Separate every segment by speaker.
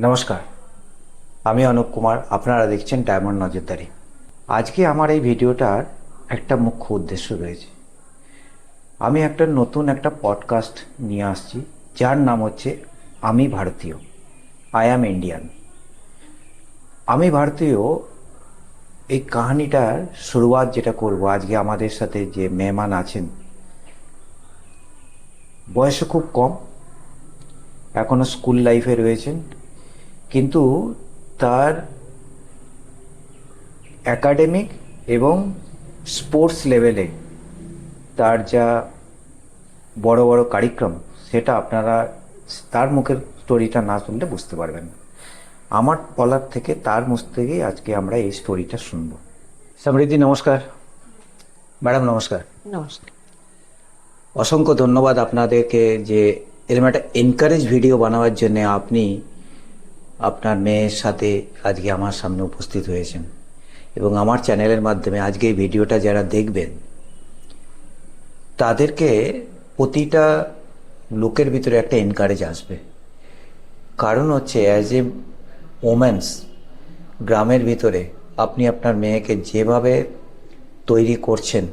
Speaker 1: নমস্কার, আমি অনুপ কুমার। আপনারা দেখছেন ডায়মন্ড নজরদারি। আজকে আমার এই ভিডিওটার একটা মুখ্য উদ্দেশ্য রয়েছে। আমি একটা নতুন পডকাস্ট নিয়ে আসছি, যার নাম হচ্ছে আমি ভারতীয়, আই অ্যাম ইন্ডিয়ান। আমি ভারতীয় এই কাহিনীটার শুরুয়াত যেটা করব, আজকে আমাদের সাথে যে মেহমান আছেন, বয়সে খুব কম, এখনও স্কুল লাইফে রয়েছেন, কিন্তু তার একাডেমিক এবং স্পোর্টস লেভেলে তার যা বড় বড় কারিক্রম, সেটা আপনারা তার মুখের স্টোরিটা না শুনলে বুঝতে পারবেন না। আমার বলার থেকে তার মুখ থেকেই আজকে আমরা এই স্টোরিটা শুনবো। সমৃদ্ধি, নমস্কার। ম্যাডাম নমস্কার।
Speaker 2: নমস্কার।
Speaker 1: অসংখ্য ধন্যবাদ আপনাদেরকে যে এরকম একটা এনকারেজ ভিডিও বানাবার জন্য আপনি আপনার মেয়ের সাথে আজকে আমার সামনে উপস্থিত হয়েছেন, এবং আমার চ্যানেলের মাধ্যমে আজকে এই ভিডিওটা যারা দেখবেন তাদেরকে প্রতিটা লোকের ভিতরে একটা এনকারেজ আসবে। কারণ হচ্ছে অ্যাজ এ ওমেন্স, গ্রামের ভিতরে আপনি আপনার মেয়েকে যেভাবে তৈরি করছেন,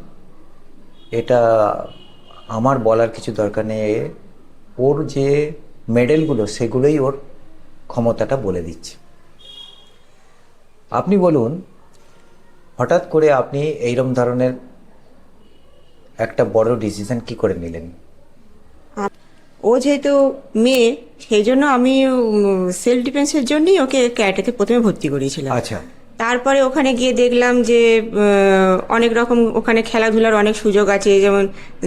Speaker 1: এটা আমার বলার কিছু দরকার নেই। ওর যে মেডেলগুলো, সেগুলোই ওর ক্ষমতাটা বলে দিচ্ছে। আপনি বলুন, হঠাৎ করে আপনি এইরকম ধরনের একটা বড় ডিসিশন কি করে নিলেন?
Speaker 2: ও যেহেতু মেয়ে, সেই জন্য আমি সেলফ ডিফেন্সের জন্যই ওকে ক্যারাটেতে প্রথমে ভর্তি করিয়েছিলাম।
Speaker 1: আচ্ছা।
Speaker 2: তারপরে ওখানে গিয়ে দেখলাম যে অনেক রকম ওখানে খেলাধুলার অনেক সুযোগ আছে, যেমন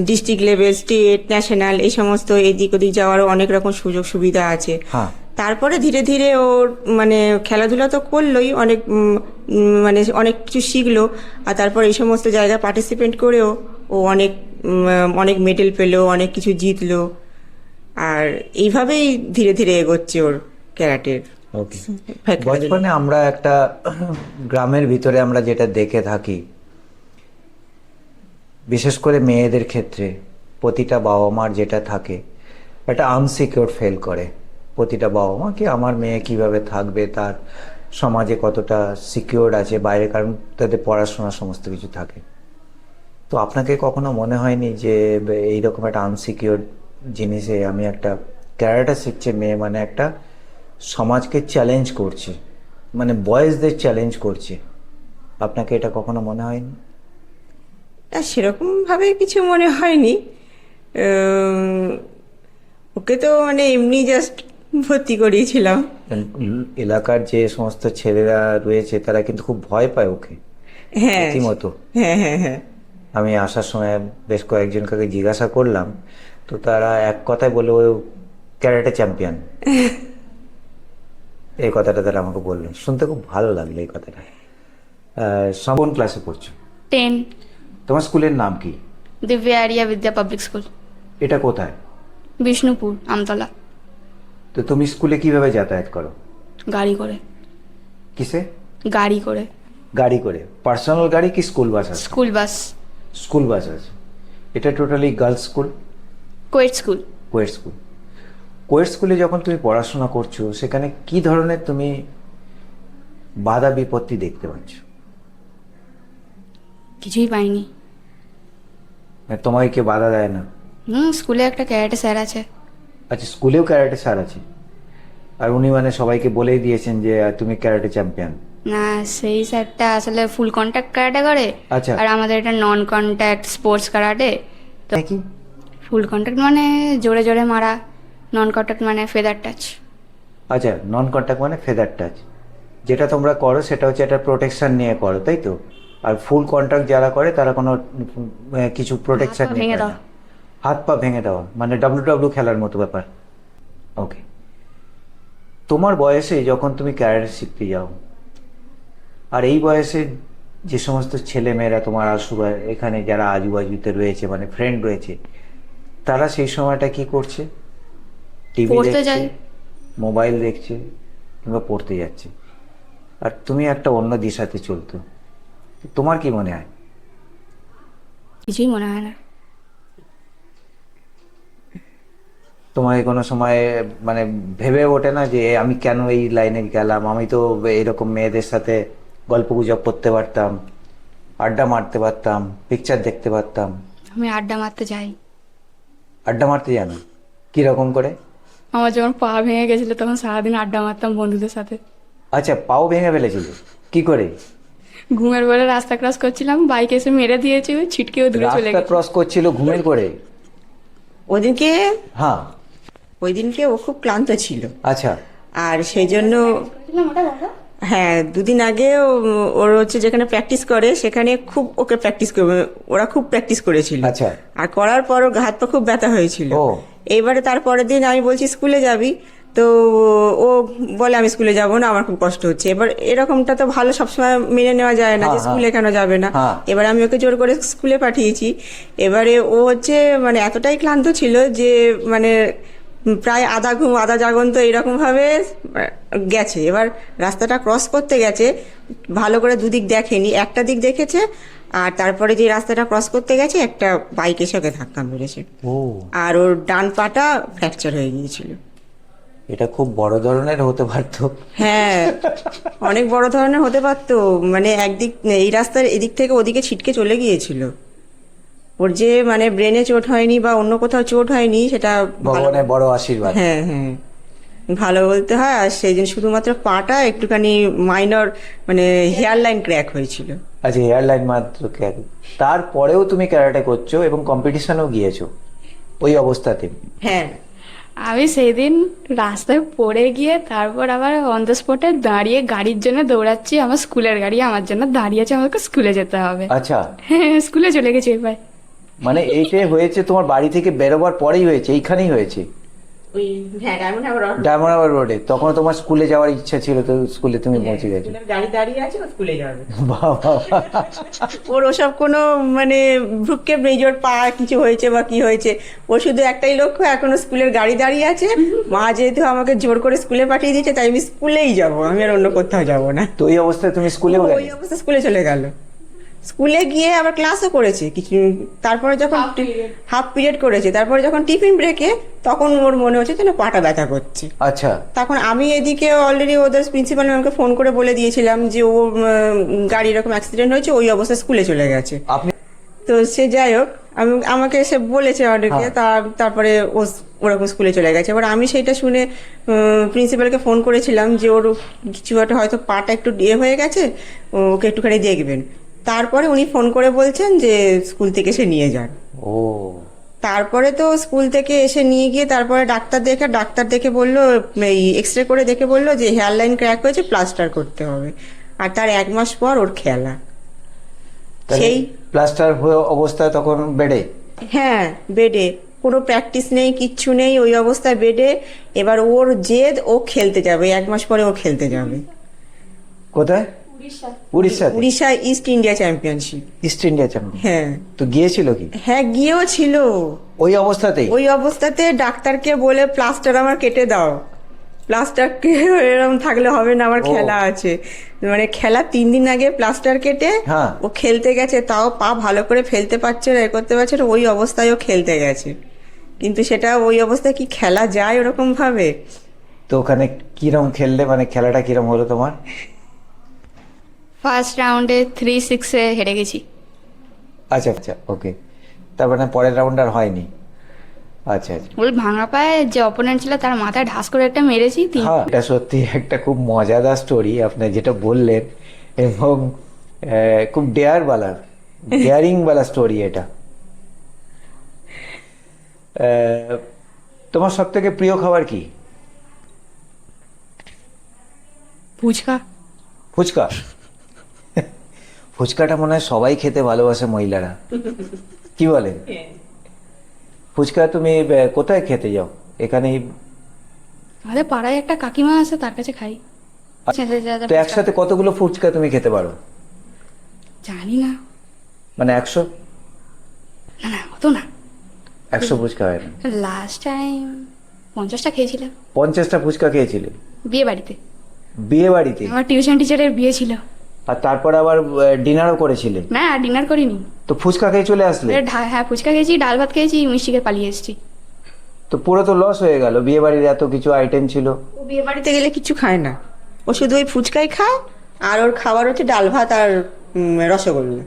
Speaker 2: ডিস্ট্রিক্ট লেভেল, স্টেট, ন্যাশনাল, এই সমস্ত এদিক ওদিক যাওয়ারও অনেক রকম সুযোগ সুবিধা আছে।
Speaker 1: হ্যাঁ।
Speaker 2: তারপরে ধীরে ধীরে ওর মানে খেলাধুলা তো করলোই, অনেক মানে অনেক কিছু শিখলো। আর তারপর এই সমস্ত জায়গায় পার্টিসিপেট করেও ও অনেক অনেক মেডেল পেলো, অনেক কিছু জিতলো। আর এইভাবেই ধীরে ধীরে এগোচ্ছে ওর ক্যারাটের।
Speaker 1: ওকে। বচপনে আমরা একটা গ্রামের ভিতরে আমরা যেটা দেখে থাকি, বিশেষ করে মেয়েদের ক্ষেত্রে প্রতিটা বাবা মার যেটা থাকে, একটা আনসিকিউর ফেল করে প্রতিটা বাবা মা, কি আমার মেয়ে কিভাবে থাকবে, তার সমাজে কতটা সিকিউর আছে বাইরে, কারণ তাদের পড়াশোনা সমস্ত কিছু থাকে। তো আপনাকে কখনো মনে হয়নি যে এইরকম একটা আনসিকিউর জিনিসে আমি একটা ক্যারাটে শিখছে মেয়ে, মানে একটা সমাজকে চ্যালেঞ্জ করছে, মানে বয়েজদের চ্যালেঞ্জ করছে? আপনাকে এটা কখনো মনে হয়নি?
Speaker 2: না, সেরকম ভাবে কিছু মনে হয়নি। উম, ওকে তো মানে এমনি জাস্ট ভর্তি করিয়েছিলাম।
Speaker 1: এলাকার যে সমস্ত ছেলেরা রয়েছে তারা কিন্তু খুব ভয় পায় ওকে,
Speaker 2: হ্যাঁ,
Speaker 1: রীতিমতো।
Speaker 2: হ্যাঁ, হ্যাঁ, হ্যাঁ।
Speaker 1: আমি আসার সময় বেশ কয়েকজনকে জিজ্ঞাসা করলাম, তো তারা এক কথায় বলে ও ক্যারাটে চ্যাম্পিয়ন। এই কথাটা তারা আমাকে বললেন, শুনতে খুব ভালো লাগলো এই কথাটা। কোন ক্লাসে পড়ছো?
Speaker 3: 10।
Speaker 1: তোমার স্কুলের নাম কি?
Speaker 3: दिव्या आर्या विद्या पब्लिक स्कूल,
Speaker 1: এটা কোথায়?
Speaker 3: বিষ্ণুপুর, আমতলা।
Speaker 1: তো তুমি স্কুলে কিভাবে যাতায়াত করো?
Speaker 3: গাড়ি করে।
Speaker 1: কিসে?
Speaker 3: গাড়ি করে।
Speaker 1: গাড়ি করে? পার্সোনাল গাড়ি কি স্কুল বাস আছে?
Speaker 3: School bus.
Speaker 1: স্কুল বাস আছে। এটা টোটালি গার্লস স্কুল?
Speaker 3: কোয়েট স্কুল।
Speaker 1: কোয়েট স্কুল। কোয়েট স্কুলে যখন তুমি পড়াশোনা করছো, সেখানে কি ধরনের তুমি বাধা বিপত্তি দেখতে পাচ্ছ?
Speaker 3: কিছুই পাইনি।
Speaker 1: মানে তোমাকে কেউ বাধা দেয় না?
Speaker 3: স্কুলে একটা ক্যারাটে স্যার আছে।
Speaker 1: আচ্ছা, স্কুলেও ক্যারাটে স্যার আছে, আর উনি মানে সবাইকে বলেই দিয়েছেন যে তুমি ক্যারাটে চ্যাম্পিয়ন?
Speaker 3: না, সেই স্যারটা আসলে ফুল কন্ট্যাক্ট কারাটে করে।
Speaker 1: আচ্ছা।
Speaker 3: আর আমাদের এটা নন কন্ট্যাক্ট স্পোর্টস কারাটে। তো
Speaker 1: নাকি?
Speaker 3: ফুল কন্ট্যাক্ট মানে জোরে জোরে মারা, নন কন্ট্যাক্ট মানে ফেদার টাচ।
Speaker 1: আচ্ছা, নন কন্ট্যাক্ট মানে ফেদার টাচ। যেটা তোমরা করো সেটা হচ্ছে একটা প্রোটেকশন নিয়ে করো, তাই তো? আর ফুল কন্ট্যাক্ট যারা করে তারা কোনো কিছু প্রোটেকশন নিয়ে
Speaker 3: ভেঙে
Speaker 1: করে
Speaker 3: দাও।
Speaker 1: না। হাত পা ভেঙে দেওয়া, মানে ডাব্লিউ খেলার মতো ব্যাপার। ওকে। তোমার বয়সে যখন তুমি ক্যারাটে শিখতে যাও, আর এই বয়সে যে সমস্ত ছেলে মেয়েরা তোমার এখানে যারা আজুবাজুতে রয়েছে, মানে ফ্রেন্ড রয়েছে, তারা সেই সময়টা কি করছে? টিভি
Speaker 3: পড়তে
Speaker 1: দেখছে,
Speaker 3: যায়।
Speaker 1: মোবাইল দেখছে, কিংবা পড়তে যাচ্ছে, আর তুমি একটা অন্য দিশাতে চলতো। তোমার কি মনে হয়?
Speaker 3: কিছুই মনে হয় না।
Speaker 1: তোমার কোনো সময় মানে ভেবে ওঠে না যে আমি কেন এই লাইনে গেলাম, আমি তো এরকম মেয়েদের সাথে গল্প গুজব করতে পারতাম, আড্ডা মারতে পারতাম, পিকচার দেখতে পারতাম।
Speaker 3: আমি আড্ডা মারতে যাই।
Speaker 1: আড্ডা মারতে জানো? কিরকম করে?
Speaker 3: আমার যখন পা ভেঙে গেছিল তখন সারাদিন আড্ডা মারতাম বন্ধুদের সাথে।
Speaker 1: আচ্ছা, পাও ভেঙে ফেলেছিল, কি করে?
Speaker 3: ঘুমের বলে রাস্তা ক্রস করছিলাম, বাইক এসে মেরে দিয়েছে, ওই ছিটকেও দূরে চলে
Speaker 1: রাস্তা
Speaker 3: গেছে।
Speaker 1: ক্রস করছিল ঘুমের করে?
Speaker 2: ওদিনকে
Speaker 1: হ্যাঁ।
Speaker 2: ওই দিনকে ও খুব ক্লান্ত ছিল,
Speaker 1: আচ্ছা।
Speaker 2: আর সেই জন্য হ্যাঁ 2 দিন আগে ওর হচ্ছে যেখানে প্র্যাকটিস করে সেখানে খুব ওকে প্র্যাকটিস করবে, ওরা খুব প্র্যাকটিস করেছিল।
Speaker 1: আচ্ছা।
Speaker 2: আর করার পর ওর হাত পা খুব ব্যথা হয়েছিল।
Speaker 1: ও।
Speaker 2: এইবারে তারপরের দিন আমি বলছি স্কুলে যাবি, তো ও বলে আমি স্কুলে যাব না, আমার খুব কষ্ট হচ্ছে। এবার এরকমটা তো ভালো সবসময় মেনে নেওয়া যায় না যে
Speaker 1: হ্যাঁ,
Speaker 2: স্কুলে কেন যাবে না।
Speaker 1: হ্যাঁ।
Speaker 2: এবার আমি ওকে জোর করে স্কুলে পাঠিয়েছি। এবারে ও হচ্ছে মানে এতটাই ক্লান্ত ছিল যে মানে প্রায় আধা ঘুম আধা জাগন্ত এরকম ভাবে গেছে। এবার রাস্তাটা ক্রস করতে গেছে, ভালো করে দুদিক দেখেনি, একটা দিক দেখেছে, আর তারপরে যে রাস্তাটা ক্রস করতে গেছে একটা বাইক এসে ওকে ধাক্কা মেরেছে,
Speaker 1: ও,
Speaker 2: আর ওর ডান পাটা ফ্র্যাকচার হয়ে গিয়েছিল।
Speaker 1: এটা খুব বড় ধরনের হতে পারতো।
Speaker 2: হ্যাঁ, অনেক বড় ধরনের হতে পারতো। মানে একদিক এই রাস্তার এদিক থেকে ওদিকে ছিটকে চলে গিয়েছিল। ওর যে মানে ব্রেনে চোট হয়নি বা অন্য কোথাও চোট হয়নি সেটা
Speaker 1: ভগবানের বড় আশীর্বাদ।
Speaker 2: হ্যাঁ হ্যাঁ, ভালো বলতে হয়। আর সেই দিন শুধুমাত্র পাটা একটুখানি মাইনর মানে হেয়ার লাইন ক্র্যাক হয়েছিল।
Speaker 1: আচ্ছা, এয়ারলাইন মাত্র ক্যারি, তারপরেও তুমি ক্যারাটে করছো এবং কম্পিটিশনেও গিয়েছো ওই অবস্থাতে?
Speaker 2: হ্যাঁ,
Speaker 3: আমি সেই দিন রাস্তায় পড়ে গিয়ে তারপর আবার অন দ্য স্পটে দাঁড়িয়ে গাড়ির জন্য দৌড়াচ্ছি। আমার স্কুলের গাড়ি আমার জন্য দাঁড়িয়েছে, আমাকে স্কুলে যেতে হবে।
Speaker 1: আচ্ছা,
Speaker 3: হ্যাঁ, স্কুলে চলে গেছি এবার।
Speaker 1: মানে এইটাই হয়েছে তোমার বাড়ি থেকে বেরোবার পরেই হয়েছে, এইখানেই হয়েছে
Speaker 2: ওই হ্যাঁ ডায়মন্ড হারবার
Speaker 1: ডায়মন্ড হারবার রোডে? তখন তোমার স্কুলে যাওয়ার ইচ্ছা ছিল, তো স্কুলে তুমি পৌঁছে গেছো।
Speaker 2: গাড়ি দাঁড়িয়ে আছে, ও স্কুলে যাবে।
Speaker 1: বাবা,
Speaker 2: ওর ওসব কোনো মানে ভ্রুক্ষেপ নেই যে ওর পা কিছু হয়েছে বা কি হয়েছে। ও শুধু একটাই লক্ষ্য, এখনো স্কুলের গাড়ি দাঁড়িয়ে আছে, মা যেহেতু আমাকে জোর করে স্কুলে পাঠিয়ে দিয়েছে তাই আমি স্কুলেই যাব, আমি আর অন্য কোথাও যাব না।
Speaker 1: তো ওই অবস্থায় তুমি স্কুলেও
Speaker 2: ওই
Speaker 1: গেলে?
Speaker 2: অবস্থা স্কুলে চলে গেল। স্কুলে গিয়ে আবার ক্লাসও করেছে কিছু, তারপরে যখন হাফ পিরিয়ড করেছে, তারপরে যখন টিফিন ব্রেকে তখন ওর মনে হচ্ছে যেন পাটা ব্যথা করছে।
Speaker 1: আচ্ছা।
Speaker 2: তখন আমি এদিকে অলরেডি ওদের প্রিন্সিপাল ম্যামকে ফোন করে বলে দিয়েছিলাম যে ও গাড়ি এরকম অ্যাক্সিডেন্ট হয়েছে, ওই অবস্থায় স্কুলে চলে গেছে।
Speaker 1: আপনি?
Speaker 2: তো সে যাই হোক, আমাকে এসে বলেছে অনেকে, তারপরে ও ওরকম স্কুলে চলে গেছে। এবার আমি সেইটা শুনে প্রিন্সিপালকে ফোন করেছিলাম যে ওর কিছু একটা হয়তো পাটা একটু ইয়ে হয়ে গেছে, ওকে একটুখানি দেখবেন। তারপরে উনি ফোন করে বলছেন যে স্কুল থেকে এসে নিয়ে যান।
Speaker 1: ও,
Speaker 2: তারপরে তো স্কুল থেকে এসে নিয়ে গিয়ে তারপরে ডাক্তার দেখে বললো, এই এক্সরে করে দেখে বললো যে হেয়ার লাইন ক্র্যাক হয়েছে, প্লাস্টার করতে হবে। আর তার 1 মাস পর ওর খেলা। সেই
Speaker 1: প্লাস্টার হয়ে অবস্থায় তখন বেডে?
Speaker 2: হ্যাঁ, বেডে, কোনো প্র্যাকটিস নেই, কিচ্ছু নেই, ওই অবস্থায় বেডে। এবার ওর জেদ, ও খেলতে যাবে, 1 মাস পরে ও খেলতে যাবে।
Speaker 1: কোথায়? উড়িষ্যাতে?
Speaker 2: Orissa East India championship.
Speaker 1: East India champion?
Speaker 2: হ্যাঁ।
Speaker 1: তো গিয়েছিল কি?
Speaker 2: হ্যাঁ, গিয়েও ছিল।
Speaker 1: ওই অবস্থাতেই?
Speaker 2: ওই অবস্থাতে ডাক্তারকে বলে প্লাস্টার আমার কেটে দাও, প্লাস্টার এরকম থাকলে হবে না, আমার খেলা আছে। মানে খেলা 3 দিন আগে প্লাস্টার কেটে
Speaker 1: হ্যাঁ।
Speaker 2: ও খেলতে গেছে, তাও পা ভালো করে ফেলতে পারছে না, করতে পারছে না, ওই অবস্থায় ও খেলতে গেছে। কিন্তু সেটা ওই অবস্থায় কি খেলা যায় ওরকম ভাবে?
Speaker 1: তো ওখানে কিরম খেললে, মানে খেলাটা কিরম হলো তোমার?
Speaker 3: ফার্স্ট রাউন্ডে 3-6 হেরে গেছি।
Speaker 1: আচ্ছা আচ্ছা, ওকে। তার মানে পরের রাউন্ড আর হয়নি? আচ্ছা আচ্ছা।
Speaker 3: ওই ভাঙা পায়ে যে অপোনেন্ট ছিল তার মাথায় ঢাস করে একটা মেরেছি।
Speaker 1: হ্যাঁ, এটা সত্যি একটা খুব মজাদার স্টোরি আপনি যেটা বললেন, এবং খুব ডেয়ারিং বালা স্টোরি এটা। তোমার সব থেকে প্রিয় খাবার কি?
Speaker 3: ফুচকা।
Speaker 1: ফুচকা? ফুচকাটা মনে হয় সবাই খেতে ভালোবাসে, মহিলারা, কি বলেন? ফুচকা তুমি কোথায় খেতে যাও? এখানেই?
Speaker 3: আমাদের পাড়ায় একটা কাকিমা আছে, তার কাছে খাই।
Speaker 1: তো একসাথে কতগুলো ফুচকা তুমি খেতে পারো?
Speaker 3: জানি না,
Speaker 1: মানে 100?
Speaker 3: না না, অত না।
Speaker 1: 100 ফুচকা হয় না?
Speaker 3: লাস্ট টাইম 50টা খেয়েছিলাম।
Speaker 1: 50টা ফুচকা খেয়েছিলে
Speaker 3: বিয়ে বাড়িতে?
Speaker 1: বিয়ে বাড়িতে?
Speaker 3: আমার টিউশন টিচারের বিয়ে ছিল।
Speaker 1: আর তারপর আবার ডিনারও করেছিলে?
Speaker 3: না, ডিনার করিনি।
Speaker 1: তো ফুচকা খেয়ে চলে আসলে?
Speaker 3: হ্যাঁ, ফুচকা খেয়েছি, ডাল ভাত খেয়েছি, মিষ্টি খেয়ে পালিয়ে এসেছি।
Speaker 1: তো পুরো তো লস হয়ে গেল, বিয়ে বাড়ির এত কিছু আইটেম ছিল।
Speaker 2: ও বিয়ে বাড়িতে গেলে কিছু খায় না, ও শুধু ওই ফুচকাই খায়, আর ওর খাবার হচ্ছে ডাল ভাত আর রসগোল্লা।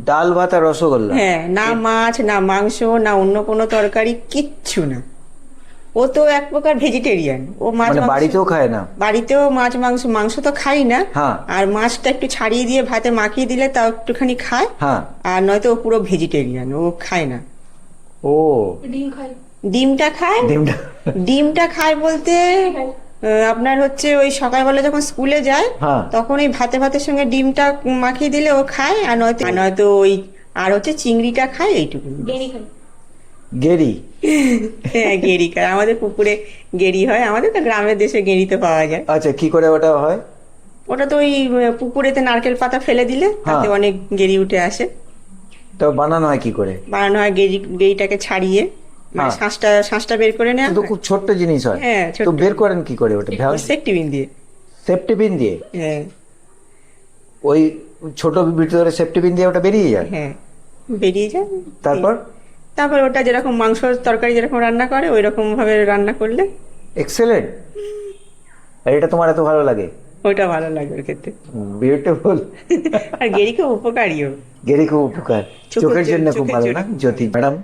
Speaker 1: ডাল ভাত আর রসগোল্লা?
Speaker 2: হ্যাঁ, না মাছ না মাংস না অন্য কোনো তরকারি, কিচ্ছু না। ও তো এক প্রকার ভেজিটেরিয়ান, ও মাছ
Speaker 1: মানে
Speaker 2: মাংস-
Speaker 1: বাড়িতেও খায় না?
Speaker 2: বাড়িতেও মাছ মাংস, মাংস তো খাই না।
Speaker 1: হ্যাঁ।
Speaker 2: আর মাছটা একটু ছাড়িয়ে দিয়ে ভাতে মাখিয়ে দিলে তাও একটুখানি খায়।
Speaker 1: হ্যাঁ।
Speaker 2: আর নয়তো ও পুরো ভেজিটেরিয়ান, ও খায় না।
Speaker 1: ও,
Speaker 3: ডিম খাই।
Speaker 2: ডিমটা খায়।
Speaker 1: ডিমটা?
Speaker 2: ডিমটা খায় বলতে আপনার হচ্ছে ওই সকালবেলা যখন স্কুলে যায়
Speaker 1: হ্যাঁ।
Speaker 2: তখন ওই ভাতের সঙ্গে ডিমটা মাখিয়ে দিলে ও খায়, আর নয়তো ওই আর হচ্ছে চিংড়িটা খায়, এইটুকু।
Speaker 3: গেরি খাই।
Speaker 1: গেরি?
Speaker 2: হ্যাঁ, গেরি খায়। আমাদের পুকুরে গেরি হয়, আমাদের তো গ্রামের দেশে গেরি তো পাওয়া যায়।
Speaker 1: আচ্ছা, কি করে ওটা হয়?
Speaker 2: ওটা তো ওই পুকুরেতে নারকেল পাতা ফেলে দিলে তাতে
Speaker 1: হ্যাঁ।
Speaker 2: অনেক গেরি উঠে আসে।
Speaker 1: তো বানানো হয় কি করে?
Speaker 2: বানানো হয় গেরিটাকে ছাড়িয়ে, মানে
Speaker 1: হ্যাঁ।
Speaker 2: শ্বাসটা বের করে নেওয়া
Speaker 1: তো খুব ছোট্ট জিনিস হয়।
Speaker 2: হ্যাঁ, ছোট্ট।
Speaker 1: তো বের করেন কি করে ওটা?
Speaker 2: সেফটিপিন দিয়ে।
Speaker 1: সেফটি পিন দিয়ে?
Speaker 2: হ্যাঁ
Speaker 1: ওই ছোট ভিতরে সেফটি পিন দিয়ে ওটা বেরিয়ে যায়?
Speaker 2: হ্যাঁ, বেরিয়ে যায়।
Speaker 1: তারপর
Speaker 2: ওটা যেরকম মাংস তরকারি যেরকম রান্না করে ওই রকম ভাবে রান্না করলে
Speaker 1: এক্সেলেন্ট। আর এটা তোমার এত ভালো লাগে?
Speaker 2: ওটা ভালো লাগে ওর ক্ষেত্রে।
Speaker 1: বিউটিফুল।
Speaker 2: আর গেরি খুব উপকারীও।
Speaker 1: গেরি খুব উপকার, চোখের জন্য খুব ভালো না জ্যোতি ম্যাডাম?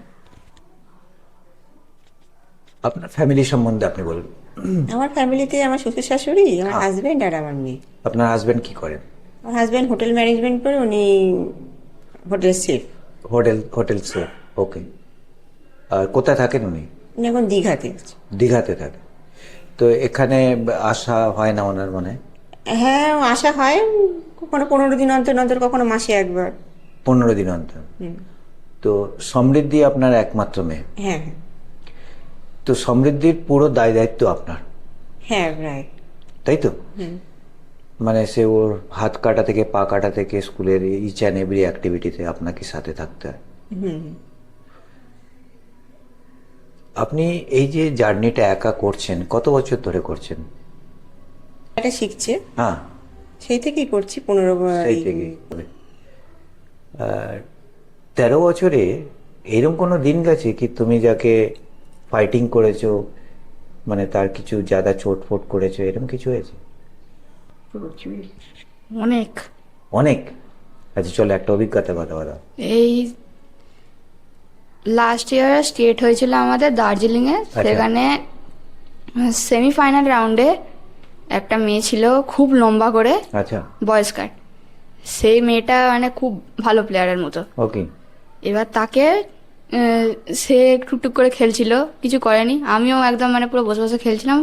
Speaker 1: আপনার ফ্যামিলি সম্বন্ধে আপনি বলুন।
Speaker 2: আমার ফ্যামিলিতে আমার শ্বশুর শাশুড়ি, আমার
Speaker 1: হ্যাঁ।
Speaker 2: হাজবেন্ড আর আমার মেয়ে।
Speaker 1: আপনার হাজবেন্ড কি করেন?
Speaker 2: আমার হাজবেন্ড হোটেল ম্যানেজমেন্ট করে, উনি হোটেল শেফ।
Speaker 1: হোটেল সেফ, ওকে। আর কোথায় থাকেন উনি?
Speaker 2: উনি এখন দীঘাতে আছে।
Speaker 1: দীঘাতে থাকে। তো এখানে আসা হয় না ওনার মানে?
Speaker 2: হ্যাঁ, আসা হয় কখনো 15 দিন অন্তর অন্তর, কখনো মাসে একবার।
Speaker 1: 15 দিন অন্তর। তো সমৃদ্ধি আপনার একমাত্র মেয়ে?
Speaker 2: হ্যাঁ হ্যাঁ
Speaker 1: তো সমৃদ্ধির পুরো দায় দায়িত্ব আপনার,
Speaker 2: হ্যাঁ, রাইট।
Speaker 1: তাই তো? মানে সে ওর হাত কাটা থেকে পা কাটা থেকে স্কুলের ইচ অ্যান্ড এভরি অ্যাক্টিভিটিতে আপনাকে সাথে থাকতে হয়। আপনি এই যে জার্নিটা একা করছেন, কত বছর ধরে করছেন?
Speaker 2: এটা শিখছে,
Speaker 1: হ্যাঁ,
Speaker 2: সেই থেকেই করছি 15
Speaker 1: সেই থেকে। আর 13 বছরে এরকম কোনো দিন গেছে কি তুমি যাকে ফাইটিং করেছো, মানে তার কিছু জাদা চোট ফোট করেছো, এরকম কিছু হয়েছে?
Speaker 3: অনেক।
Speaker 1: অনেক? আচ্ছা চলো একটা অভিজ্ঞতার কথা বলো।
Speaker 3: এই লাস্ট ইয়ার স্টেট হয়েছিল আমাদের দার্জিলিংয়ে, সেখানে সেমিফাইনাল রাউন্ডে একটা মেয়ে ছিল খুব লম্বা করে,
Speaker 1: আচ্ছা,
Speaker 3: বয়েজ কাট। সেই মেয়েটা মানে খুব ভালো প্লেয়ারের মতো।
Speaker 1: ওকে।
Speaker 3: এবার তাকে সে টুকটুক করে খেলছিল, কিছু করেনি। আমিও একদম মানে পুরো বসে বসে খেলছিলাম।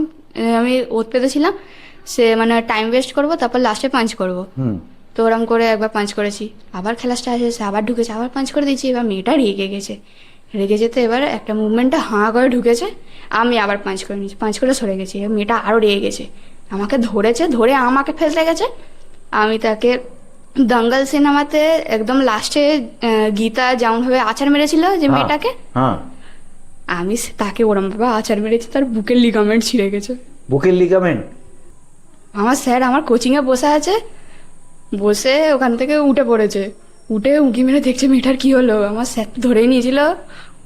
Speaker 3: আমি ওত পেতেছিলাম, সে মানে টাইম ওয়েস্ট করবো, তারপর লাস্টে পাঞ্চ করবো। তো ওরম করে একবার পাঞ্চ করেছি, আবার খেলা স্টার্ট হয়েছে, আবার ঢুকেছে, আবার পাঞ্চ করে দিয়েছি। এবার মেয়েটা রেগে গেছে, রেগে যেতে এবার একটা মুভমেন্টটা হাঁ করে ঢুকেছে, আমি আবার পাঞ্চ করে নিয়েছি, পাঞ্চ করে সরে গেছি। এবার মেয়েটা আরও রেগে গেছে, আমাকে ধরেছে, ধরে আমাকে ফেলতে গেছে। আমি তাকে দঙ্গল সিনেমাতে একদম লাস্টে গীতা যেমন ভাবে আছাড় মেরেছিল যে মেয়েটাকে,
Speaker 1: হ্যাঁ,
Speaker 3: আমি তাকে ওরম ভাবে আছাড় মেরেছি, তার বুকের লিগামেন্ট ছিঁড়ে গেছে।
Speaker 1: বুকের লিগামেন্ট?
Speaker 3: আমার স্যার আমার কোচিংয়ে বসে আছে, বসে ওখান থেকে উঠে পড়েছে, উঠে উঁকি মেরে দেখছে মেয়েটার কি হলো। আমার স্যার ধরেই নিয়েছিল,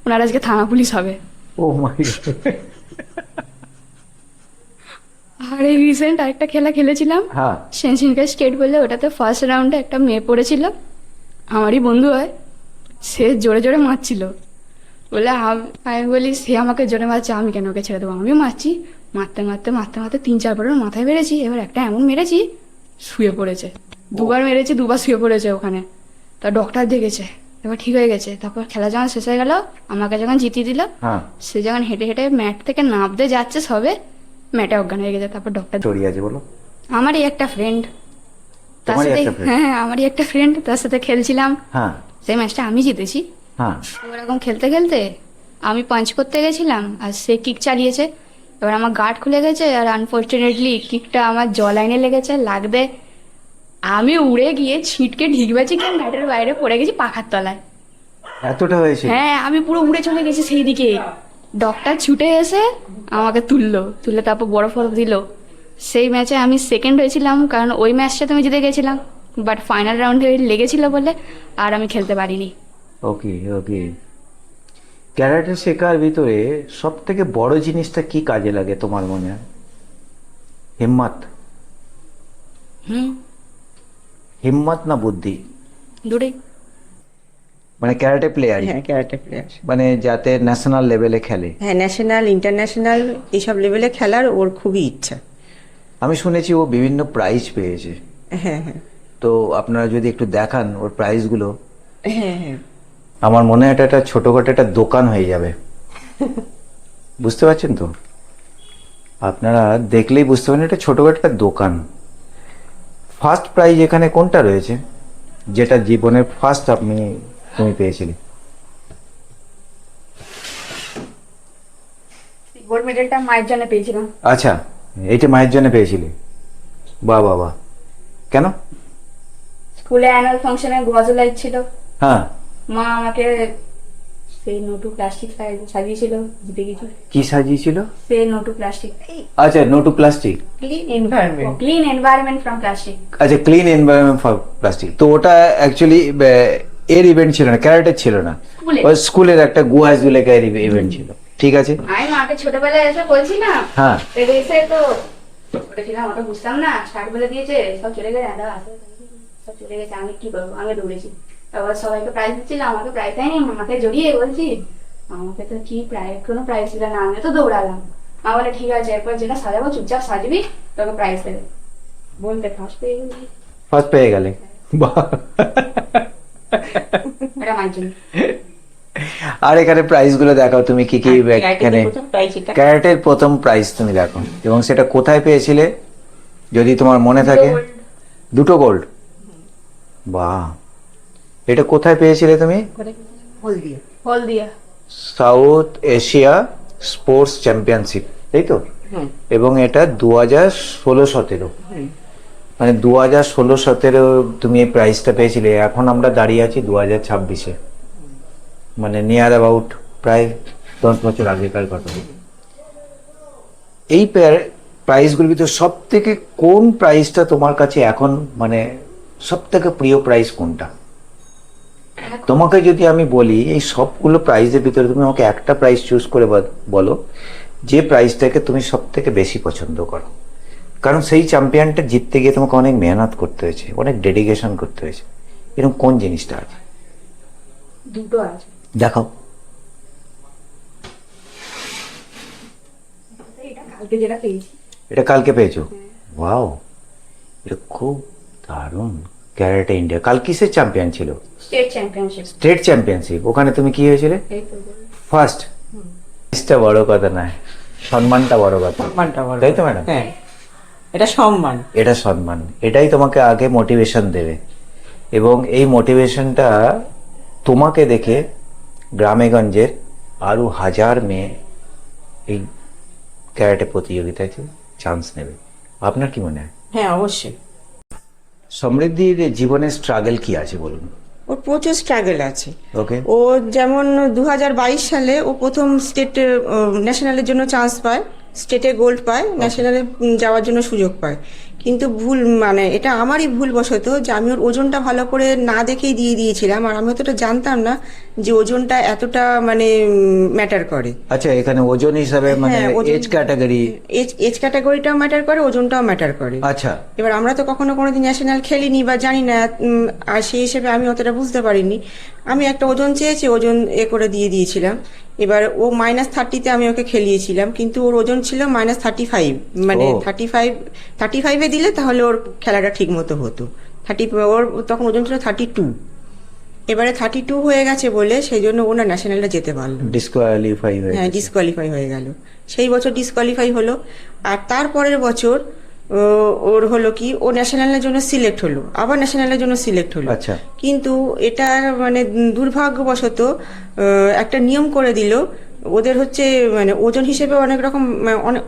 Speaker 3: ওনার আজকে থানা পুলিশ হবে।
Speaker 1: ও মাই গড।
Speaker 3: আর এই রিসেন্ট আরেকটা খেলা খেলেছিলাম,
Speaker 1: হ্যাঁ,
Speaker 3: সেনসিনকা স্টেট বলে, ওটাতে ফার্স্ট রাউন্ডে একটা মেয়ে পড়েছিল, আমারই বন্ধু হয়। সে জোরে জোরে মারছিল বলে আমি বলি, সে আমাকে জোরে মারছে, আমি কেন ওকে ছেড়ে দেবো, আমিও মারছি। মারতে মারতে মারতে মারতে 3-4 বার মাথায় মেরেছি। এবার একটা এমন মেরেছি শুয়ে পড়েছে, 2বার মেরেছি, 2বার শুয়ে পড়েছে ওখানে। তা ডক্টর দেখেছে, এবার ঠিক হয়ে গেছে। তারপর খেলা যখন শেষ হয়ে গেল, আমাকে যখন জিতিয়ে দিল,
Speaker 1: হ্যাঁ।
Speaker 3: সে যখন হেঁটে হেঁটে ম্যাট থেকে নামতে যাচ্ছে সবে, ম্যাটে অজ্ঞান হয়ে গেছে। তারপর ডক্টর,
Speaker 1: স্টোরি আছে বলো।
Speaker 3: আমারই একটা ফ্রেন্ড, তার
Speaker 1: তোমারই
Speaker 3: সাথে,
Speaker 1: একটা friend?
Speaker 3: হ্যাঁ আমারই একটা ফ্রেন্ড, তার সাথে খেলছিলাম।
Speaker 1: হ্যাঁ,
Speaker 3: সেই ম্যাচটা আমি জিতেছি।
Speaker 1: হ্যাঁ,
Speaker 3: ওরকম খেলতে খেলতে আমি পাঞ্চ করতে গেছিলাম, আর সে কিক চালিয়েছে। এবার আমার গার্ড খুলে গেছে, আর আনফর্চুনেটলি কিকটা আমার জ লাইনে লেগেছে, লাগবে আমি উড়ে গিয়ে ছিটকে ঢিকবাজি খেয়ে ম্যাটের বাইরে পড়ে গেছি পাখার তলায়।
Speaker 1: এতটা হয়েছে?
Speaker 3: হ্যাঁ, আমি পুরো উড়ে চলে গেছি সেই দিকে। ডক্টর ছুটে এসে আমাকে তুলে তারপর বরফ ফরফ দিল। সেই ম্যাচে আমি সেকেন্ড হয়েছিলাম, কারণ ওই ম্যাচটাতে আমি জিতে গেছিলাম, বাট ফাইনাল রাউন্ডে লেগেছিল বলে আর আমি খেলতে পারিনি।
Speaker 1: ওকে, ওকে। ক্যারাটে শেখার ভিতরে সব থেকে বড় জিনিসটা কি কাজে লাগে তোমার মনে হয়? হিম্মত?
Speaker 3: হুম,
Speaker 1: হিম্মত না বুদ্ধি?
Speaker 3: দুটোই।
Speaker 1: মানে ক্যারাটে প্লেয়ার,
Speaker 2: হ্যাঁ, ক্যারাটে প্লেয়ার।
Speaker 1: মানে যাতে ন্যাশনাল লেভেলে খেলে।
Speaker 2: হ্যাঁ, ন্যাশনাল ইন্টারন্যাশনাল এইসব লেভেলে খেলার ওর খুবই ইচ্ছা।
Speaker 1: আমি শুনেছি ও বিভিন্ন প্রাইজ পেয়েছে,
Speaker 2: হ্যাঁ হ্যাঁ
Speaker 1: তো আপনারা যদি একটু দেখান ওর প্রাইজগুলো।
Speaker 2: হ্যাঁ হ্যাঁ
Speaker 1: আমার মনে হয় এটা একটা ছোটখাটো একটা দোকান হয়ে যাবে। বুঝতে পারছেন তো? আপনারা দেখলেই বুঝতে পারেন এটা ছোটখাটো একটা দোকান। ফার্স্ট প্রাইজ এখানে কোনটা রয়েছে, যেটা জীবনের ফার্স্ট তুমি পেয়েছিলে?
Speaker 3: গোল্ড মেডেলটা মায়ের জন্য পেয়েছিলাম।
Speaker 1: আচ্ছা, এইটা মায়ের জন্য পেয়েছিলে? বাহ বাহ বাহ। কেন?
Speaker 3: স্কুলে অ্যানুয়াল ফাংশনে গজল ছিল,
Speaker 1: হ্যাঁ।
Speaker 3: মা আমাকে সেই নোটু প্লাস্টিক সাজিয়েছিল, জিতে গেছি।
Speaker 1: কি সাজিয়েছিল?
Speaker 3: সেই নোটু প্লাস্টিক,
Speaker 1: আচ্ছা, no to plastic.
Speaker 2: Clean environment.
Speaker 3: Clean environment from plastic.
Speaker 1: আচ্ছা, ক্লিন এনভায়রনমেন্ট ফর প্লাস্টিক। তো ওটা অ্যাকচুয়ালি এর ইভেন্ট ছিল না, ক্যারাটের ছিল না,
Speaker 3: স্কুলে।
Speaker 1: ওই স্কুলের একটা গুহাজ দুলেকার ইভেন্ট ছিল। ঠিক আছে।
Speaker 3: আমি মাকে ছোটবেলায় এসে বলছি না,
Speaker 1: হ্যাঁ।
Speaker 3: এসে তো ওটা ছিলাম, ওটা বুঝতাম না, শার্ট বলে দিয়েছে, সব চলে গেছে, সব চলে গেছে, আমি কি করবো, আমি দৌড়েছি। তারপর সবাইকে প্রাইজ দিচ্ছিল, আমাকে প্রাইজ দেয়নি, মাকে জড়িয়ে বলছি আমাকে তো কি প্রাইজ, কোনো প্রাইজ ছিল না, আমি তো দৌড়ালাম। মা বলে ঠিক আছে, এরপর যেটা সাজাবো চুপচাপ সাজবি, তোকে প্রাইজ দেবে। বলতে ফার্স্ট পেয়ে গেলি।
Speaker 1: ফার্স্ট পেয়ে গেলে? বাহ।
Speaker 3: এটা মায়ের জন্য।
Speaker 1: আর এখানে প্রাইজ গুলো দেখাও তুমি, কি কি এখানে ক্যারাটের প্রথম প্রাইজ তুমি দেখো, এবং সেটা কোথায় পেয়েছিলে যদি তোমার মনে থাকে? দুটো গোল্ড। বাহ। এটা কোথায় পেয়েছিলে তুমি?
Speaker 3: হলদিয়া।
Speaker 1: সাউথ এশিয়া স্পোর্টস চ্যাম্পিয়নশিপ, তাই তো? এবং এটা 2016-17, মানে 2016-17 তুমি এই প্রাইজটা পেয়েছিলে। এখন আমরা দাঁড়িয়ে আছি 2026-এ, মানে নিয়ার অ্যাবাউট প্রায় 10 বছর আগেকার কথা। এই প্রাইজগুলোর ভিতরে সব থেকে কোন প্রাইজটা তোমার কাছে এখন মানে সব থেকে প্রিয় প্রাইজ কোনটা? তোমাকে যদি আমি বলি এই সবগুলো প্রাইজের ভিতরে তুমি আমাকে একটা প্রাইজ চুজ করে বলো যে প্রাইজটাকে তুমি সব থেকে বেশি পছন্দ করো, কারণ সেই চ্যাম্পিয়নটা জিততে গিয়ে তোমাকে অনেক মেহনত করতে হয়েছে, অনেক ডেডিকেশন করতে হয়েছে। এরকম কোন জিনিসটা আছে?
Speaker 3: দুটো আছে।
Speaker 1: দেখাও।
Speaker 3: এটা কালকে যেটা পেয়েছি।
Speaker 1: এটা কালকে পেয়েছো? ওয়াও, এটা খুব দারুণ। ক্যারাটে ইন্ডিয়া কাল কিসের চ্যাম্পিয়ন ছিল?
Speaker 3: State championship.
Speaker 1: State championship. ওখানে তুমি কি হয়েছিলে? ফার্স্ট। এটা বড় কথা নয়, সম্মানটা বড় কথা, তাই তো ম্যাডাম?
Speaker 2: হ্যাঁ, এটা সম্মান।
Speaker 1: এটা সম্মান, এটাই তোমাকে আগে মোটিভেশন দেবে, এবং এই মোটিভেশনটা তোমাকে দেখে গ্রামে গঞ্জের আরো হাজার মেয়ে এই ক্যারাটে প্রতিযোগিতায় চান্স নেবে। আপনার কি মনে হয়?
Speaker 2: হ্যাঁ, অবশ্যই।
Speaker 1: সমৃদ্ধির জীবনের স্ট্রাগল কি আছে বলুন?
Speaker 2: ওর প্রচুর স্ট্রাগল আছে।
Speaker 1: ওকে।
Speaker 2: ও যেমন 2022 সালে ও প্রথম স্টেট ন্যাশনালের জন্য চান্স পায়, স্টেটে গোল্ড পায়, ন্যাশনালে যাওয়ার জন্য সুযোগ পায়। কিন্তু ভুল, মানে এটা আমারই ভুল বশত যে আমি ওর ওজনটা ভালো করে না দেখেই দিয়ে দিয়েছিলাম, আর আমি অতটা জানতাম না যে ওজনটা এতটা মানে ম্যাটার করে।
Speaker 1: আচ্ছা, এখানে ওজন হিসাবে মানে
Speaker 2: হ্যাঁ, ওজন-
Speaker 1: এজ ক্যাটাগরি?
Speaker 2: এজ ক্যাটাগরিটাও ম্যাটার করে, ওজনটাও ম্যাটার করে।
Speaker 1: আচ্ছা।
Speaker 2: এবার আমরা তো কোনোদিন ন্যাশনাল খেলিনি বা জানি না, আর সেই হিসেবে আমি অতটা বুঝতে পারিনি। আমি একটা ওজন চেয়েছি, ওজন করে দিয়ে দিয়েছিলাম। এবার ও -30-তে আমি ওকে খেলিয়েছিলাম, কিন্তু ওর ওজন ছিল -35, মানে
Speaker 1: ও।
Speaker 2: 35-এ দিলে তাহলে ওর খেলাটা ঠিক মতো হতো। ওর তখন ওজন ছিল 32। এবারে 32 হয়ে গেছে বলে সেই জন্য ও না ন্যাশনালে যেতে পারলো।
Speaker 1: ডিসকোয়ালিফাই হয়ে
Speaker 2: হ্যাঁ,
Speaker 1: গেছে।
Speaker 2: ডিসকোয়ালিফাই হয়ে গেল। সেই বছর ডিসকোয়ালিফাই হলো, আর তারপরের বছর ওর হলো কি, ও ন্যাশনালের জন্য সিলেক্ট হলো, আবার ন্যাশনালের জন্য সিলেক্ট হলো।
Speaker 1: আচ্ছা।
Speaker 2: কিন্তু এটা মানে দুর্ভাগ্যবশত একটা নিয়ম করে দিল ওদের, হচ্ছে মানে ওজন হিসেবে অনেক রকম অনেক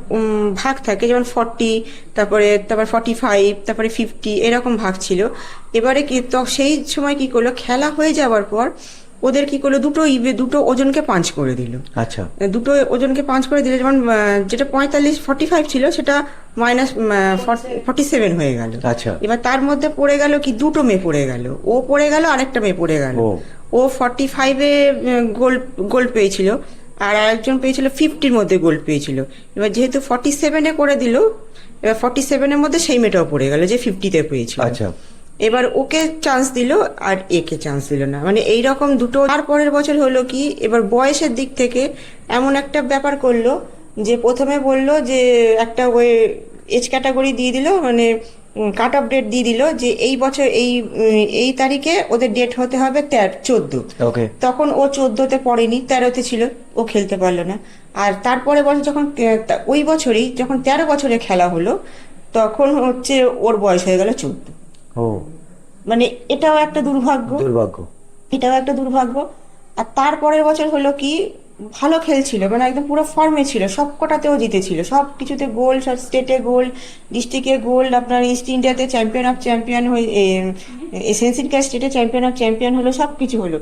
Speaker 2: ভাগ থাকে, যেমন 40, তারপরে 45, তারপরে 50, এরকম ভাগ ছিল। এবারে কি তো সেই সময় কি করলো, খেলা হয়ে যাওয়ার পর ও ওদের কি করলো, দুটো ওজনকে পাঞ্চ করে দিল।
Speaker 1: আচ্ছা,
Speaker 2: দুটো ওজনকে পাঞ্চ করে দিলে, যেমন যেটা 45 ছিল সেটা -47 হয়ে গেল।
Speaker 1: আচ্ছা।
Speaker 2: এবার তার মধ্যে পড়ে গেল কি, দুটো মেয়ে পড়ে গেল, ও পড়ে গেল, আরেকটা মেয়ে পড়ে গেল।
Speaker 1: ও।
Speaker 2: ও 45-এ গোল্ড পেয়েছিল, আর আরেকজন পেয়েছিল 50-র মধ্যে গোল্ড পেয়েছিল। এবার যেহেতু 47-এ করে দিল, এবার 47-এর মধ্যে সেই মেয়েটাও পড়ে গেল যে 50-তে পেয়েছিল।
Speaker 1: আচ্ছা।
Speaker 2: এবার ওকে চান্স দিল আর একে চান্স দিল না, মানে এইরকম দুটো। তারপরের বছর হলো কি, এবার বয়সের দিক থেকে এমন একটা ব্যাপার করলো যে প্রথমে বললো যে একটা ওই এজ ক্যাটাগরি দিয়ে দিল, মানে কাট অফ ডেট দিয়ে দিল যে এই বছর এই তারিখে ওদের ডেট হতে হবে 14।
Speaker 1: ওকে।
Speaker 2: তখন ও 14-তে পড়েনি, 13-তে ছিল, ও খেলতে পারলো না। আর তারপরে বছর যখন ওই বছরই যখন 13 বছরে খেলা হলো, তখন হচ্ছে ওর বয়স হয়ে গেল 14।
Speaker 1: ও,
Speaker 2: মানে এটাও একটা দুর্ভাগ্য। এটাও একটা দুর্ভাগ্য। আর তারপরের বছর হলো কি, ভালো খেলছিল, মানে একদম পুরো ফর্মে ছিল, সব কটাতেও জিতেছিল, সব কিছুতে গোল্ড, সব স্টেটে গোল্ড, ডিস্ট্রিক্টে গোল্ড, আপনার ইস্ট ইন্ডিয়াতে চ্যাম্পিয়ন হয়ে, সেন্সিটিভ স্টেটে চ্যাম্পিয়ন হলো, সব কিছু হলো।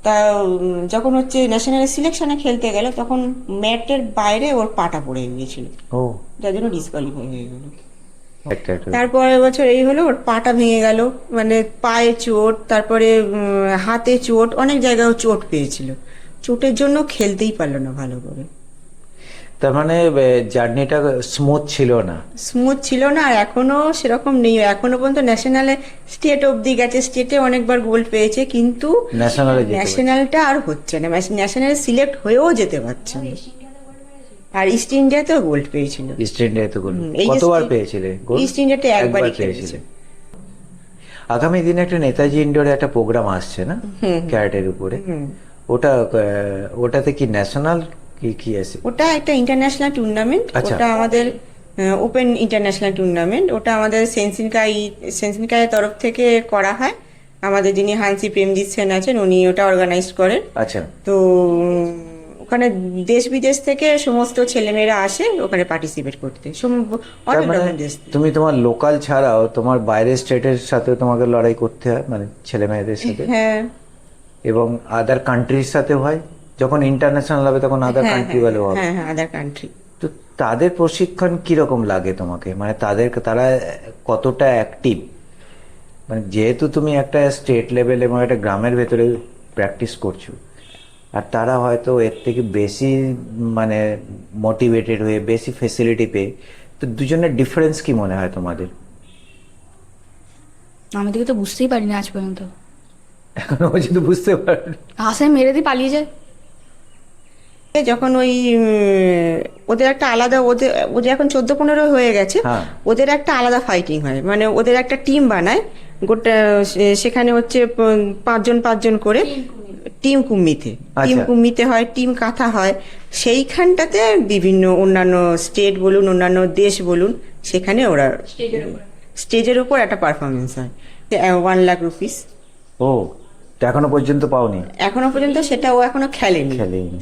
Speaker 2: তা যখন হচ্ছে ন্যাশনাল সিলেকশনে খেলতে গেল, তখন ম্যাটের বাইরে ওর পাটা পড়ে গিয়েছিল,
Speaker 1: ও,
Speaker 2: যার জন্য ডিসকোয়ালিফাই হয়ে গেল।
Speaker 1: একটা।
Speaker 2: তারপরের বছর এই হলো, ওর পাটা ভেঙে গেল, মানে পায়ে চোট, তারপরে হাতে চোট, অনেক জায়গায় চোট পেয়েছিল। চোটের জন্য খেলতেই পারলো না ভালো করে।
Speaker 1: তার মানে জার্নিটা স্মুথ ছিল না।
Speaker 2: স্মুথ ছিল না, আর এখনো সেরকম নেই। এখনো পর্যন্ত ন্যাশনালে স্টেট অবধি গেছে, স্টেটে অনেকবার গোল্ড পেয়েছে, কিন্তু ন্যাশনালটা আর হচ্ছে না, ন্যাশনালে সিলেক্ট হয়েও যেতে পারছে না। আর ইস্ট ইন্ডিয়াতেও গোল্ড পেয়েছিল।
Speaker 1: ইস্ট ইন্ডিয়াতে গোল্ড কতবার পেয়েছিলে?
Speaker 2: ইস্ট ইন্ডিয়াতে একবারই পেয়েছিল।
Speaker 1: আগামী দিনে একটা নেতাজি ইন্ডোরে একটা প্রোগ্রাম আসছে না ক্যারেটের উপরে, ওটাতে কি ন্যাশনাল কি আছে?
Speaker 2: ওটা একটা ইন্টারন্যাশনাল টুর্নামেন্ট। ওটা আমাদের ওপেন ইন্টারন্যাশনাল টুর্নামেন্ট। ওটা আমাদের সেন্সিনকাইয়ের তরফ থেকে করা হয়। আমাদের যিনি হানসি প্রেমজিৎ সেন আছেন, উনি ওটা অর্গানাইজ করেন।
Speaker 1: আচ্ছা।
Speaker 2: তো ওখানে দেশ বিদেশ থেকে সমস্ত ছেলেমেয়েরা আসে ওখানে পার্টিসিপেট করতে, অনেক রকম দেশ।
Speaker 1: তুমি তোমার লোকাল ছাড়াও তোমার বাইরের স্টেটের সাথে তোমাকে লড়াই করতে হয়, মানে ছেলে মেয়েদের সাথে?
Speaker 2: হ্যাঁ।
Speaker 1: এবং আদার কান্ট্রির সাথে হয়, যখন ইন্টারন্যাশনাল হবে তখন আদার কান্ট্রি ভালো হবে।
Speaker 2: হ্যাঁ, আদার কান্ট্রি।
Speaker 1: তো তাদের প্রশিক্ষণ কিরকম লাগে তোমাকে, মানে তারা কতটা অ্যাক্টিভ? মানে যেহেতু তুমি একটা স্টেট লেভেল এবং একটা গ্রামের ভেতরে প্র্যাকটিস করছো, আর তারা হয়তো এর থেকে বেশি মানে মোটিভেটেড হয়ে বেশি ফেসিলিটি পেয়ে, তো দুজনের ডিফারেন্স কি মনে হয় তোমাদের?
Speaker 3: আমাদেরকে তো বুঝতেই পারিনি আজ পর্যন্ত।
Speaker 1: এখনো পর্যন্ত বুঝতে পারি?
Speaker 3: আসে মেরে দিয়ে পালিয়ে যায়।
Speaker 2: যখন ওই ওদের একটা আলাদা, ওদের এখন 14-15 হয়ে গেছে, ওদের একটা আলাদা ফাইটিং হয়, মানে ওদের একটা টিম বানায় গোটা, সেখানে হচ্ছে 5 জন করে টিম কুম্মিতে হয়, টিম কাঁথা হয়। সেইখানটাতে বিভিন্ন অন্যান্য স্টেট বলুন, অন্যান্য দেশ বলুন, সেখানে ওরা স্টেজের উপর একটা পারফরমেন্স হয়। 1 লাখ রুপিস।
Speaker 1: ও, এখনো পর্যন্ত পাওনি?
Speaker 2: এখনো পর্যন্ত সেটা ও এখনো খেলেনি।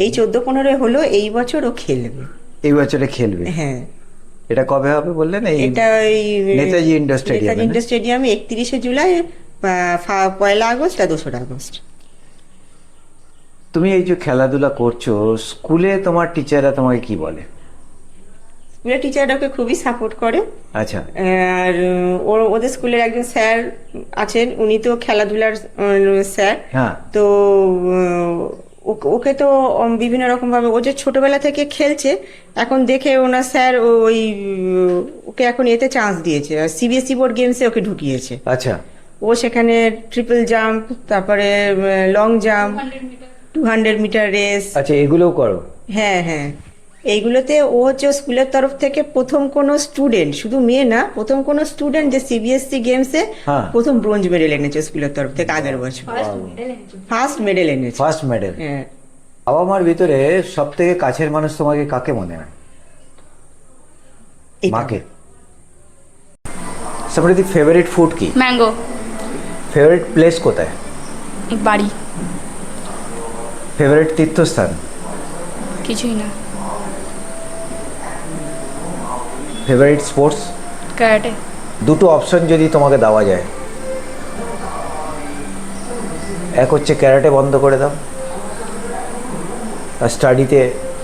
Speaker 2: এই 14-15 হলো, এই বছর ও খেলবে।
Speaker 1: এই বছরে খেলবে?
Speaker 2: হ্যাঁ।
Speaker 1: এটা কবে হবে বললেন?
Speaker 2: এটা
Speaker 1: নেতাজি ইন্ডোর
Speaker 2: স্টেডিয়ামে 31শে জুলাই, 1 আগস্ট আর 2 আগস্ট।
Speaker 1: তুমি এই যে খেলাধুলা করছো, স্কুলে তোমার টিচাররা তোমাকে কি বলে?
Speaker 2: স্কুলের টিচাররা ওকে খুবই সাপোর্ট করে।
Speaker 1: আচ্ছা।
Speaker 2: আর ওদের স্কুলের একজন স্যার আছেন, উনি তো খেলাধুলার স্যার।
Speaker 1: হ্যাঁ।
Speaker 2: তো ওকে তো বিভিন্ন রকম ভাবে, ও যে ছোটবেলা থেকে খেলছে, এখন দেখে ওনার স্যার ওকে এখন এতে চান্স দিয়েছে, সিবিএসই বোর্ড গেমসে ওকে ঢুকিয়েছে।
Speaker 1: আচ্ছা।
Speaker 2: ও সেখানে ট্রিপল জাম্প, তারপরে লং জাম্প, 200 মিটার রেস।
Speaker 1: আচ্ছা, এগুলোও করো?
Speaker 2: হ্যাঁ, এইগুলোতে ও হচ্ছে স্কুলের তরফ থেকে প্রথম কোন স্টুডেন্ট, শুধু মেয়ে না, প্রথম কোন স্টুডেন্ট যে সিবিএসসি গেমসে প্রথম ব্রোঞ্জ মেডেল এনেছে স্কুলের তরফ থেকে আগের বছর। ফার্স্ট মেডেল এনেছে।
Speaker 1: First medal.
Speaker 2: হ্যাঁ।
Speaker 1: বাবা মার ভিতরে সব থেকে কাছের মানুষ তোমাকে কাকে মনে হয়? মাকে। সমৃদ্ধি, ফেভারিট ফুড কি?
Speaker 3: ম্যাঙ্গো।
Speaker 1: ফেভারিট প্লেস কোথায়?
Speaker 3: বাড়ি।
Speaker 1: ফেভারিট তীর্থস্থান?
Speaker 3: কিছুই না।
Speaker 1: Favourite sports?
Speaker 3: ক্যারাটে।
Speaker 1: দুটো অপশন যদি তোমাকে দেওয়া যায়, এক হচ্ছে ক্যারাটে বন্ধ করে দাও, আর স্টাডিতে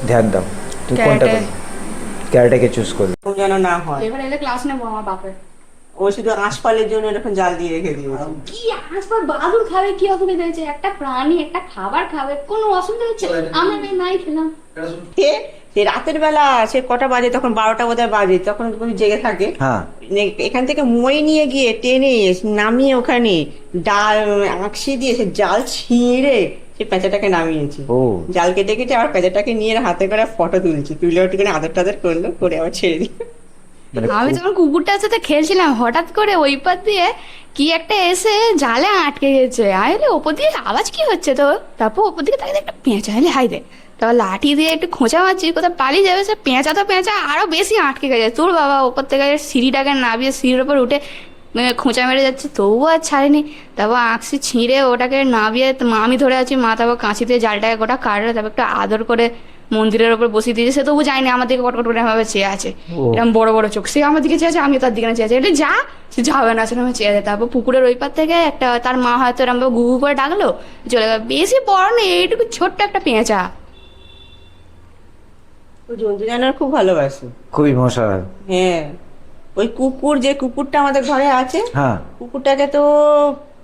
Speaker 1: ধ্যান দাও। তুই কোনটা
Speaker 3: ক্যারাটে।
Speaker 1: করবি? ক্যারাটেকে চুজ করবি।
Speaker 2: ও যেন না হয়,
Speaker 3: এবার এলে ক্লাস নেবো আমার বাপের।
Speaker 2: ও শুধু আঁশফলের জন্য এরকম জাল দিয়ে রেখে দিয়েছে।
Speaker 3: কি আসবার বাদুর খাবে, কি অসুবিধা হয়েছে? একটা প্রাণী একটা খাবার খাবে, কোনো অসুবিধা হচ্ছে? আমরা নাই খেলাম।
Speaker 2: সে রাতের বেলা, সে কটা বাজে তখন, 12টা বোধহয় বাজে, তখন তুমি জেগে থাকে।
Speaker 1: হ্যাঁ,
Speaker 2: এখান থেকে মই নিয়ে গিয়ে টেনে নামিয়ে ওখানে ডাল আঁকশি দিয়ে সে জাল ছিঁড়ে সে পেঁচাটাকে নামিয়েছে।
Speaker 1: ও।
Speaker 2: জাল কেটে কেটে আবার পেঁচাটাকে নিয়ে হাতে করে ফটো তুলছে, তুলে ওটুকুনে আদর টাদর করলো, করে আবার ছেড়ে দিল।
Speaker 1: মানে
Speaker 3: আমি যখন কুকুরটার সাথে খেলছিলাম, হঠাৎ করে ওই পার দিয়ে কি একটা এসে জালে আটকে গেছে। আমি বলি, ওপর দিয়ে আওয়াজ কি হচ্ছে? তো তারপর ওপর দিকে তাকে একটা পেঁচা এলে, হাই দে, তারপর লাঠি দিয়ে একটু খোঁচা মারছি, কোথাও পালিয়ে যাবে। সে পেঁচা তো পেঁচা আরো বেশি আটকে গেছে। তোর বাবা ওপর থেকে সিঁড়িটাকে নামিয়ে সিঁড়ির ওপর উঠে খোঁচা মেরে যাচ্ছে, তবুও আর ছাড়েনি। তারপর আঁকছি ছিঁড়ে ওটাকে নামিয়ে আমি ধরে আছি, মা তারপর কাঁচি দিয়ে জালটাকে গোটা কাটে, তারপর একটু আদর করে মন্দিরের ওপর বসিয়ে দিয়েছে। সে তবু যায়নি, আমার দিকে কটকট করে এভাবে চেয়ে আছে, এরকম বড় বড় চোখ। সে আমার দিকে চেয়ে আছে, আমিও তার দিকে চেয়ে আছে। এটা যা, সে যাবে না, সেরকম চেয়ে আছে। তারপর পুকুরের ওই পার থেকে একটা তার মা হয়তো এরকম গুগু করে ডাকলো, চলে গেল। বেশি বড় নেই, এইটুকু ছোট্ট একটা পেঁচা।
Speaker 2: ও জন্তু জানোয়ার খুব ভালোবাসে।
Speaker 1: খুব ইমোশনাল।
Speaker 2: হ্যাঁ, ওই কুকুর, যে কুকুরটা আমাদের ঘরে আছে,
Speaker 1: হ্যাঁ,
Speaker 2: কুকুরটাকে তো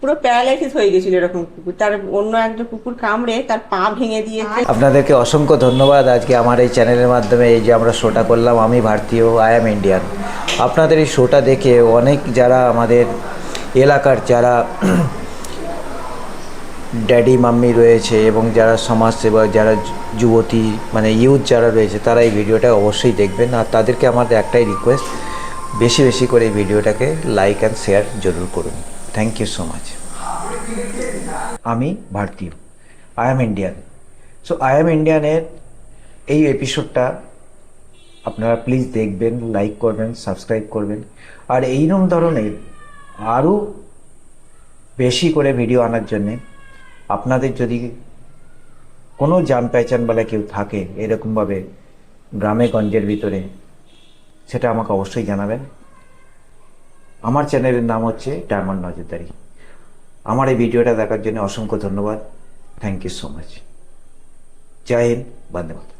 Speaker 2: পুরো প্যারালাইসিস হয়ে গেছিল এরকম কুকুর। তার অন্য একটা কুকুর কামড়ে তার পা ভেঙে দিয়েছে।
Speaker 1: আপনাদেরকে অসংখ্য ধন্যবাদ। আজকে আমার এই চ্যানেলের মাধ্যমে এই যে আমরা শোটা করলাম, আমি ভারতীয়, আই অ্যাম ইন্ডিয়ান। আপনাদের এই শোটা দেখে অনেক যারা আমাদের এলাকার যারা ড্যাডি মাম্মি রয়েছে এবং যারা সমাজসেবক, যারা যুবতী মানে ইউথ যারা রয়েছে, তারা এই ভিডিওটা অবশ্যই দেখবেন। আর তাদেরকে আমাদের একটাই রিকোয়েস্ট, বেশি বেশি করে এই ভিডিওটাকে লাইক অ্যান্ড শেয়ার জরুর করুন। Thank you so much. আমি ভারতীয়, I am Indian. So I am ইন্ডিয়ানের এই এপিসোডটা আপনারা প্লিজ দেখবেন, লাইক করবেন, সাবস্ক্রাইব করবেন। আর এইরকম ধরনের আরও বেশি করে ভিডিও আনার জন্যে আপনাদের যদি কোনো জান পেহচানওয়ালা কেউ থাকে এরকমভাবে গ্রামে গঞ্জের ভিতরে, সেটা আমাকে অবশ্যই জানাবেন। আমার চ্যানেলের নাম হচ্ছে ডায়মন্ড নজরদারি। আমার এই ভিডিওটা দেখার জন্য অসংখ্য ধন্যবাদ। Thank you so much. জয় হিন্দ, বন্দে মাতরম।